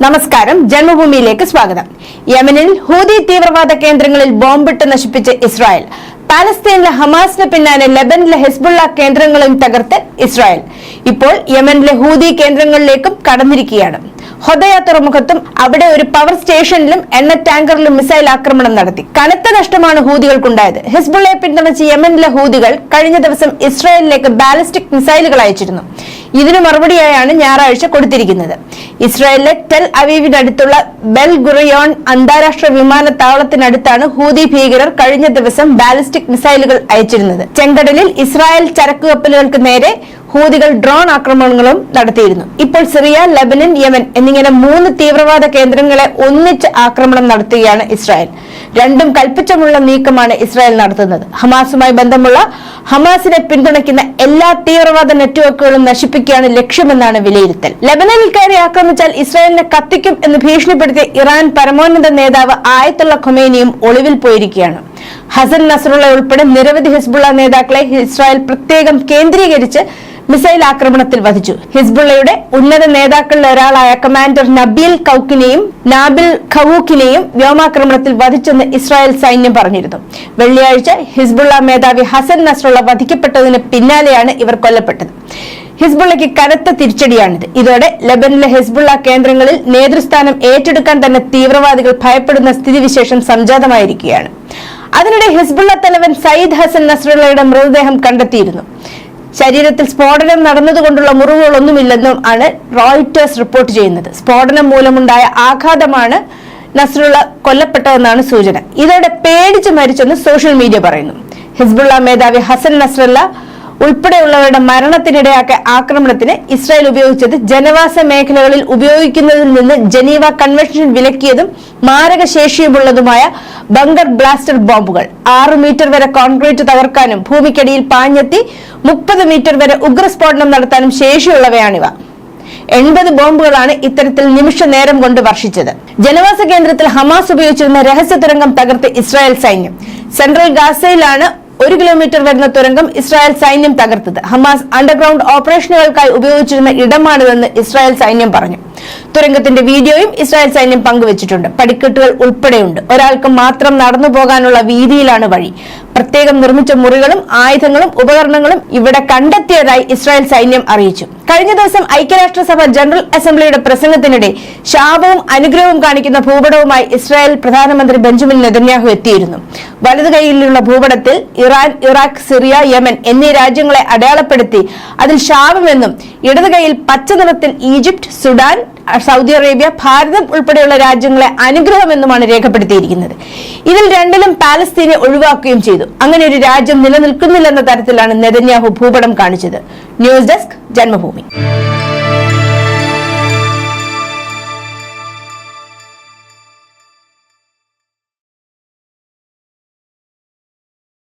നമസ്കാരം, ജന്മഭൂമിയിലേക്ക് സ്വാഗതം. യമനിൽ ഹൂതി തീവ്രവാദ കേന്ദ്രങ്ങളിൽ ബോംബിട്ട് നശിപ്പിച്ച ഇസ്രായേൽ. പാലസ്തീനിലെ ഹമാസിന് പിന്നാലെ ലെബനിലെ ഹിസ്ബുള്ള കേന്ദ്രങ്ങളും തകർത്ത് ഇസ്രായേൽ. ഇപ്പോൾ യമനിലെ ഹൂതി കേന്ദ്രങ്ങളിലേക്കും കടന്നിരിക്കുകയാണ്. ഹൊദയ തുറമുഖത്തും അവിടെ ഒരു പവർ സ്റ്റേഷനിലും എണ്ണ ടാങ്കറിലും മിസൈൽ ആക്രമണം നടത്തി. കനത്ത നഷ്ടമാണ് ഹൂതികൾക്കുണ്ടായത്. ഹിസ്ബുള്ളയെ പിന്തുണച്ച് യമനിലെ ഹൂതികൾ കഴിഞ്ഞ ദിവസം ഇസ്രായേലിലേക്ക് ബാലിസ്റ്റിക് മിസൈലുകൾ അയച്ചിരുന്നു. ഇതിനു മറുപടിയായാണ് ഞായറാഴ്ച കൊടുത്തിരിക്കുന്നത്. ഇസ്രായേലിലെ ടെൽ അവീവിനടുത്തുള്ള ബെൽ ഗുറിയോൺ അന്താരാഷ്ട്ര വിമാനത്താവളത്തിനടുത്താണ് ഹൂതി ഭീകരർ കഴിഞ്ഞ ദിവസം ബാലിസ്റ്റിക് മിസൈലുകൾ അയച്ചിരുന്നത്. ചെങ്കടലിൽ ഇസ്രായേൽ ചരക്ക് കപ്പലുകൾക്ക് നേരെ ഹൂതികൾ ഡ്രോൺ ആക്രമണങ്ങളും നടത്തിയിരുന്നു. ഇപ്പോൾ സിറിയ, ലെബനൻ, യമൻ എന്നിങ്ങനെ 3 തീവ്രവാദ കേന്ദ്രങ്ങളെ ഒന്നിച്ച് ആക്രമണം നടത്തുകയാണ് ഇസ്രായേൽ. രണ്ടും കൽപ്പിച്ചമുള്ള നീക്കമാണ് ഇസ്രായേൽ നടത്തുന്നത്. ഹമാസുമായി ബന്ധമുള്ള ഹമാസിനെ പിന്തുണയ്ക്കുന്ന എല്ലാ തീവ്രവാദ നെറ്റ്വർക്കുകളും നശിപ്പിക്കുകയാണ് ലക്ഷ്യമെന്നാണ് വിലയിരുത്തൽ. ലെബനനിൽ കയറി ആക്രമിച്ചാൽ ഇസ്രായേലിനെ കത്തിക്കും എന്ന് ഭീഷണിപ്പെടുത്തിയ ഇറാൻ പരമോന്നത നേതാവ് ആയത്തുള്ള ഖൊമേനിയും ഒളിവിൽ പോയിരിക്കുകയാണ്. ഹസൻ നസ്രുള്ള ഉൾപ്പെടെ നിരവധി ഹിസ്ബുള്ള നേതാക്കളെ ഇസ്രായേൽ പ്രത്യേകം കേന്ദ്രീകരിച്ച് മിസൈൽ ആക്രമണത്തിൽ വധിച്ചു. ഹിസ്ബുള്ളയുടെ ഉന്നത നേതാക്കളിൽ ഒരാളായ കമാൻഡർ നാബിൽ ഖവൂക്കിനെയും വ്യോമാക്രമണത്തിൽ വധിച്ചെന്ന് ഇസ്രായേൽ സൈന്യം പറഞ്ഞിരുന്നു. വെള്ളിയാഴ്ച ഹിസ്ബുള്ള മേധാവി ഹസൻ നസ്രുള്ള വധിക്കപ്പെട്ടതിന് പിന്നാലെയാണ് ഇവർ കൊല്ലപ്പെട്ടത്. ഹിസ്ബുള്ളയ്ക്ക് കനത്ത തിരിച്ചടിയാണിത്. ഇതോടെ ലെബനിലെ ഹിസ്ബുള്ള കേന്ദ്രങ്ങളിൽ നേതൃസ്ഥാനം ഏറ്റെടുക്കാൻ തന്നെ തീവ്രവാദികൾ ഭയപ്പെടുന്ന സ്ഥിതിവിശേഷം സംജാതമായിരിക്കുകയാണ്. അതിനിടെ ഹിസ്ബുള്ള തലവൻ സയ്യിദ് ഹസൻ നസ്രുള്ളയുടെ മൃതദേഹം കണ്ടെത്തിയിരുന്നു. ശരീരത്തിൽ സ്ഫോടനം നടന്നതുകൊണ്ടുള്ള മുറിവുകളൊന്നുമില്ലെന്നും ആണ് റോയിറ്റേഴ്സ് റിപ്പോർട്ട് ചെയ്യുന്നത്. സ്ഫോടനം മൂലമുണ്ടായ ആഘാതമാണ് നസ്രുള്ള കൊല്ലപ്പെട്ടതെന്നാണ് സൂചന. ഇതോടെ പേടിച്ച് മരിച്ചെന്ന് സോഷ്യൽ മീഡിയ പറയുന്നു. ഹിസ്ബുള്ള മേധാവി ഹസൻ നസ്രല്ല ഉൾപ്പെടെയുള്ളവരുടെ മരണത്തിനിടയാക്കിയ ആക്രമണത്തിന് ഇസ്രായേൽ ഉപയോഗിച്ചത് ജനവാസ മേഖലകളിൽ ഉപയോഗിക്കുന്നതിൽ നിന്ന് ജനീവ കൺവെൻഷൻ വിലക്കിയതും മാരകശേഷിയുമുള്ളതുമായ ബങ്കർ ബ്ലാസ്റ്റർ ബോംബുകൾ. 6 മീറ്റർ വരെ കോൺക്രീറ്റ് തകർക്കാനും ഭൂമിക്കടിയിൽ പാഞ്ഞെത്തി 30 മീറ്റർ വരെ ഉഗ്രസ്ഫോടനം നടത്താനും ശേഷിയുള്ളവയാണിവ. 80 ബോംബുകളാണ് ഇത്തരത്തിൽ നിമിഷ നേരം കൊണ്ട് വർഷിച്ചത്. ജനവാസ കേന്ദ്രത്തിൽ ഹമാസ് ഉപയോഗിച്ചിരുന്ന രഹസ്യ തുരങ്കം തകർത്ത് ഇസ്രായേൽ സൈന്യം. സെൻട്രൽ ഗാസയിലാണ് 1 കിലോമീറ്റർ വരുന്ന തുരങ്കം ഇസ്രായേൽ സൈന്യം തകർത്തത്. ഹമാസ് അണ്ടർഗ്രൗണ്ട് ഓപ്പറേഷനുകൾക്കായി ഉപയോഗിച്ചിരുന്ന ഇടമാണിതെന്ന് ഇസ്രായേൽ സൈന്യം പറഞ്ഞു. തുരങ്കത്തിന്റെ വീഡിയോയും ഇസ്രായേൽ സൈന്യം പങ്കുവച്ചിട്ടുണ്ട്. പടിക്കെട്ടുകൾ ഉൾപ്പെടെയുണ്ട്. ഒരാൾക്ക് മാത്രം നടന്നു പോകാനുള്ള വീതിയിലാണ് വഴി. പ്രത്യേകം നിർമ്മിച്ച മുറികളും ആയുധങ്ങളും ഉപകരണങ്ങളും ഇവിടെ കണ്ടെത്തിയതായി ഇസ്രായേൽ സൈന്യം അറിയിച്ചു. കഴിഞ്ഞ ദിവസം ഐക്യരാഷ്ട്രസഭ ജനറൽ അസംബ്ലിയുടെ പ്രസംഗത്തിനിടെ ശാപവും അനുഗ്രഹവും കാണിക്കുന്ന ഭൂപടവുമായി ഇസ്രായേൽ പ്രധാനമന്ത്രി ബെഞ്ചമിൻ നെതന്യാഹു എത്തിയിരുന്നു. വലതു കൈയിലുള്ള ഭൂപടത്തിൽ ഇറാൻ, ഇറാഖ്, സിറിയ, യമൻ എന്നീ രാജ്യങ്ങളെ അടയാളപ്പെടുത്തി അതിൽ ശാപമെന്നും ഇടതു കൈയിൽ പച്ച നിറത്തിൽ ഈജിപ്ത്, സുഡാൻ, സൗദി അറേബ്യ, ഭാരതം ഉൾപ്പെടെയുള്ള രാജ്യങ്ങളെ അനുഗ്രഹമെന്നുമാണ് രേഖപ്പെടുത്തിയിരിക്കുന്നത്. ഇതിൽ രണ്ടിലും പാലസ്തീനെ ഒഴിവാക്കുകയും ചെയ്തു. അങ്ങനെ ഒരു രാജ്യം നിലനിൽക്കുന്നില്ലെന്ന തരത്തിലാണ് നെതന്യാഹു ഭൂപടം കാണിച്ചത്. News desk, Janmabhumi.